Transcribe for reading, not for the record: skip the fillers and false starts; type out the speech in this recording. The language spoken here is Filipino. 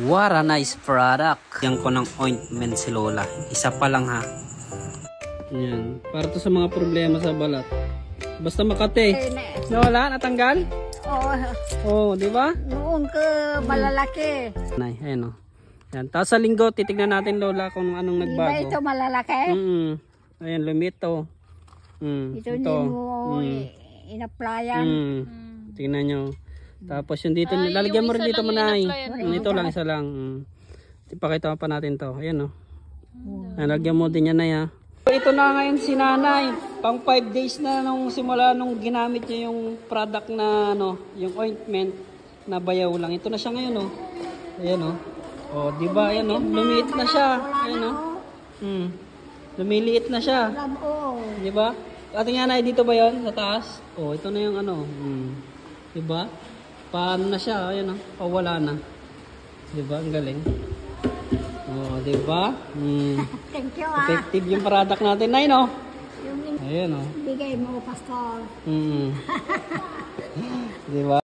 What a nice product. Yan ko ng ointment si Lola. Isa pa lang ha. Yan. Para to sa mga problema sa balat. Basta makate. Lola, natanggal? Oo. Oo, di ba? Noon ka malalaki. Nay, ayan o. Yan. Tapos sa linggo, titignan natin Lola kung anong nagbago. Di ba ito malalaki? Ayan, lumito. Ito hindi mo inaplayan. Tingnan nyo. Tapos yung dito, lalagyan mo rin dito manay. Ito lang, isa lang. Ipakita pa natin to. Ayan o. Lalagyan mo din yan na ya. Ito na ngayon si nanay. Pang 5 days na nung simula nung ginamit niya yung product na ano, yung ointment na bayaw lang. Ito na siya ngayon o. Ayan o. O, diba? Ayan o. Lumiit na siya. Ayan o. Lumiliit na siya. Diba? Ating nanay dito ba yun? Sa taas? O, ito na yung ano. Diba? Paano na siya? Ayan o. Pawala na. Diba? Ang galing. O, diba? Thank you Effective yung product natin na yun o. Ayan o. Bigay mo, Pastor. Diba?